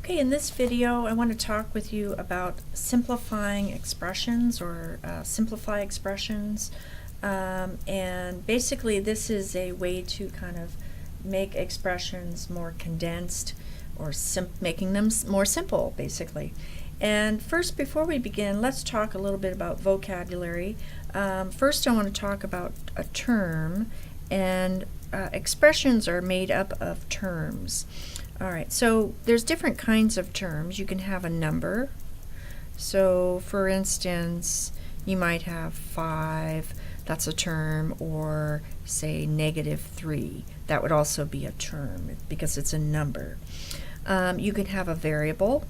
Okay, in this video I want to talk with you about simplifying expressions or simplify expressions, and basically this is a way to kind of make expressions more condensed or making them more simple basically. And first, before we begin, let's talk a little bit about vocabulary. First I want to talk about a term, and expressions are made up of terms. Alright, so there's different kinds of terms. You can have a number. So for instance, you might have 5, that's a term, or say -3. That would also be a term because it's a number. You could have a variable.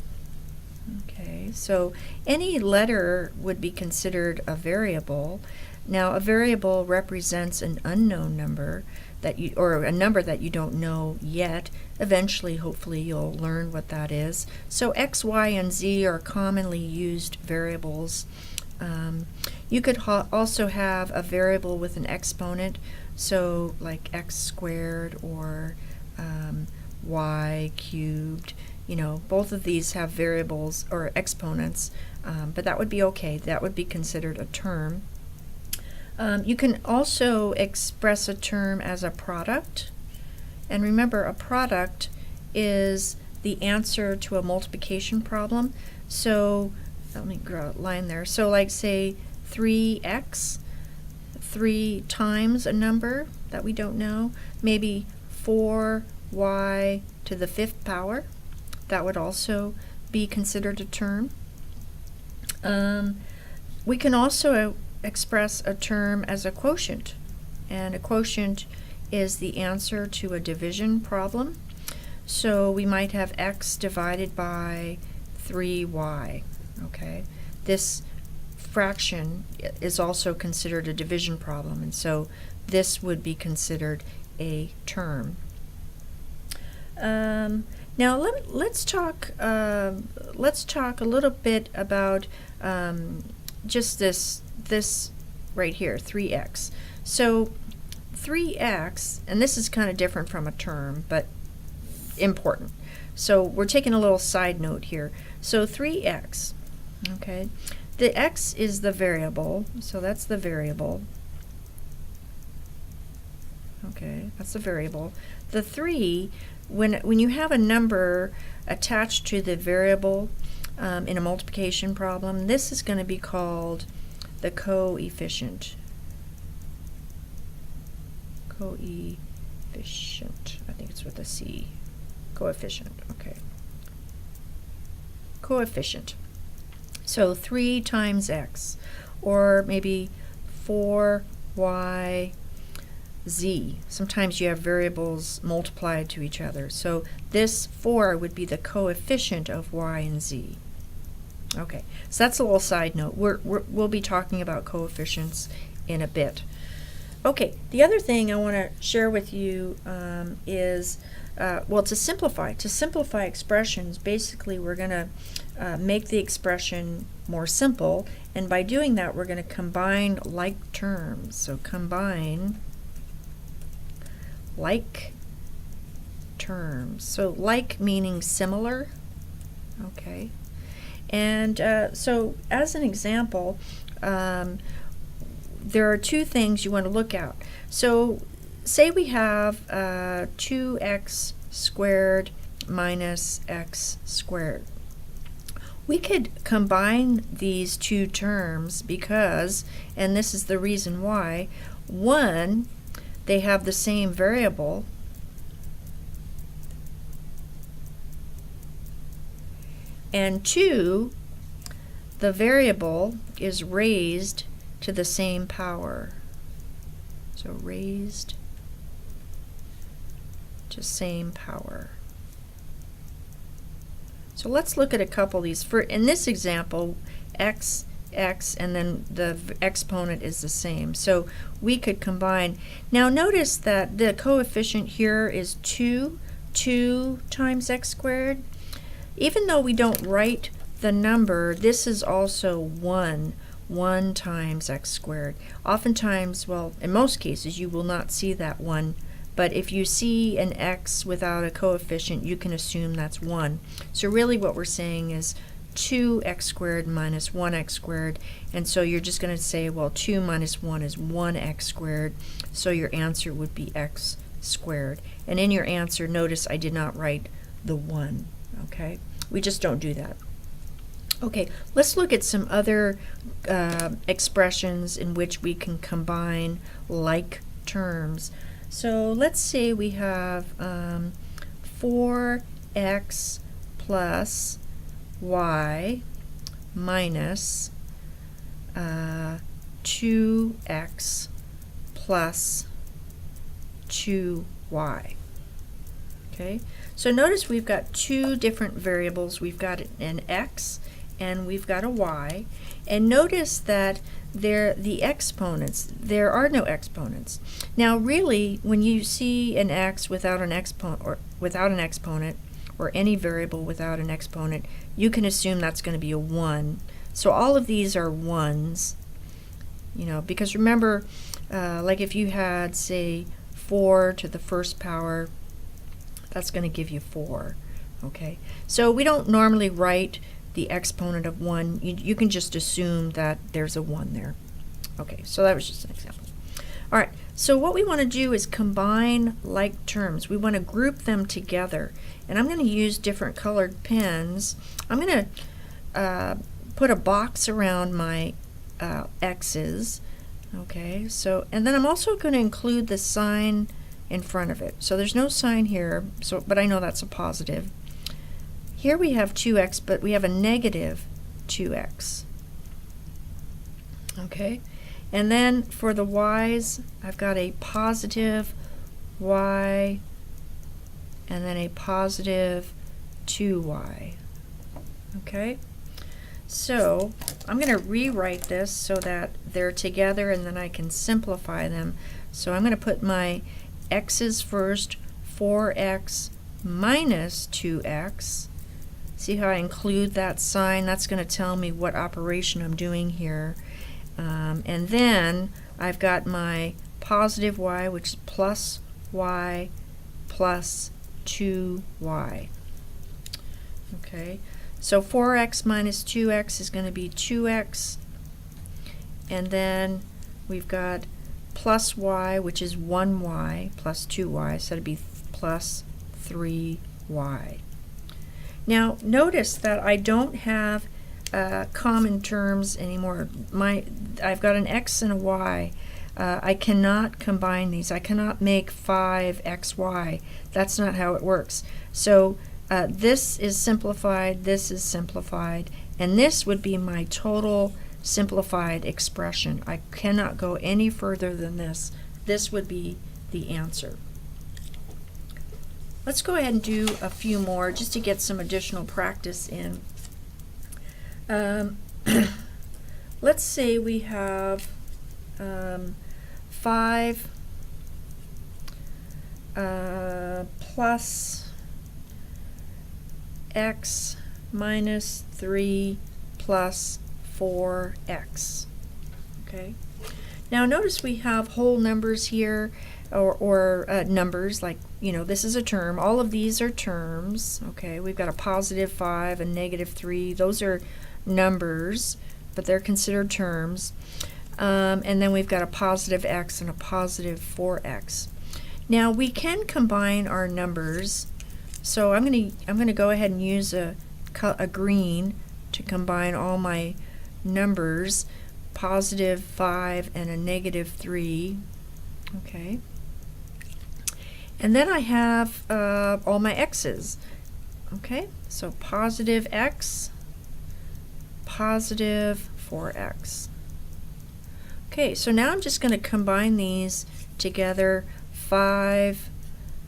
Okay, so any letter would be considered a variable. Now a variable represents an unknown number or a number that you don't know yet. Eventually, hopefully, you'll learn what that is. So X, Y, and Z are commonly used variables. You could also have a variable with an exponent, so like x squared or y cubed. You know, both of these have variables or exponents, but that would be okay. That would be considered a term. You can also express a term as a product. And remember, a product is the answer to a multiplication problem. So let me draw a line there. So like say 3x, 3 times a number that we don't know, maybe 4y to the 5th power. That would also be considered a term. We can also express a term as a quotient, and a quotient is the answer to a division problem. So we might have x divided by 3y. Okay, this fraction is also considered a division problem, and so this would be considered a term. Now let's talk a little bit about just this right here, 3x. So 3x, and this is kind of different from a term, but important. So we're taking a little side note here. So 3x, okay, the x is the variable, so that's the variable. Okay, that's the variable. The 3, when you have a number attached to the variable in a multiplication problem, this is going to be called the coefficient. Coefficient. I think it's with a C. Coefficient. Okay. Coefficient. So 3 times x, or maybe 4y z. Sometimes you have variables multiplied to each other. So this 4 would be the coefficient of y and z. Okay, so that's a little side note. We'll be talking about coefficients in a bit. Okay, the other thing I want to share with you is, well, to simplify expressions, basically we're going to make the expression more simple, and by doing that we're going to combine like terms. So combine like terms. So like meaning similar. Okay. And so as an example, there are 2 things you want to look at. So say we have 2x squared minus x squared. We could combine these 2 terms because, and this is the reason why, 1, they have the same variable, and 2, the variable is raised to the same power. So raised to same power. So let's look at a couple of these. For in this example, x, and then the exponent is the same. So we could combine. Now notice that the coefficient here is 2 times x squared. Even though we don't write the number, this is also 1 times x squared. Oftentimes, well, in most cases, you will not see that 1 but if you see an x without a coefficient, you can assume that's 1. So really what we're saying is 2x squared minus 1x squared, and so you're just going to say, well, 2 minus 1 is 1x squared, so your answer would be x squared. And in your answer, notice I did not write the 1, okay? We just don't do that. Okay, let's look at some other expressions in which we can combine like terms. So let's say we have 4x plus y minus 2x plus 2y. Okay, so notice we've got two different variables. We've got an x and we've got a y, and notice that the exponents, there are no exponents. Now really, when you see an x without an exponent, or any variable without an exponent, you can assume that's going to be a 1. So all of these are 1s, you know, because remember, like if you had, say, 4 to the first power, that's going to give you 4. Okay, so we don't normally write the exponent of 1. You can just assume that there's a 1 there. Okay, so that was just an example. All right, so what we want to do is combine like terms. We want to group them together, and I'm going to use different colored pens. I'm going to put a box around my x's. Okay, so, and then I'm also going to include the sign in front of it. So there's no sign here, so, but I know that's a positive. Here we have 2x, but we have a negative 2x. Okay, and then for the y's, I've got a positive y and then a positive 2y. Okay, so I'm going to rewrite this so that they're together and then I can simplify them. So I'm going to put my x's first, 4x minus 2x. See how I include that sign? That's going to tell me what operation I'm doing here. And then I've got my positive y, which is plus y plus 2y. Okay, so 4x minus 2x is going to be 2x, and then we've got plus y, which is 1y plus 2y, so it'd be plus 3y. Now notice that I don't have common terms anymore. I've got an x and a y. I cannot combine these. I cannot make 5xy. That's not how it works. So this is simplified, this is simplified, and this would be my total simplified expression. I cannot go any further than this. This would be the answer. Let's go ahead and do a few more just to get some additional practice in. Let's say we have 5 plus x minus 3 plus 4x. Okay. Now notice we have whole numbers here, or numbers, like, you know, this is a term. All of these are terms. Okay, we've got a positive 5 and negative 3. Those are numbers, but they're considered terms. And then we've got a positive x and a positive 4x. Now we can combine our numbers. So I'm going to go ahead and use a green to combine all my numbers, positive 5 and a negative 3. Okay. And then I have all my x's. Okay, so positive x, positive 4x. Okay, so now I'm just going to combine these together, 5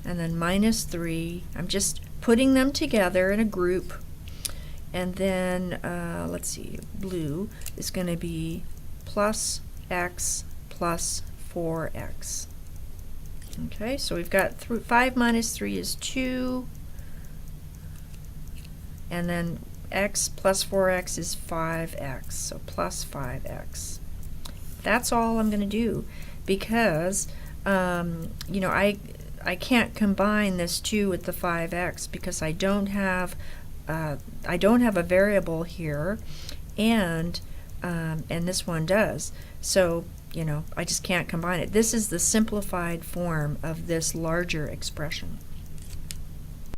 and then minus 3. I'm just putting them together in a group. And then, let's see, blue is going to be plus x plus 4x. Okay, so we've got 5 minus 3 is 2, and then x plus 4x is 5x, so plus 5x. That's all I'm going to do, because you know, I I can't combine this 2 with the 5x because I don't have a variable here, and this one does. So, I just can't combine it. This is the simplified form of this larger expression.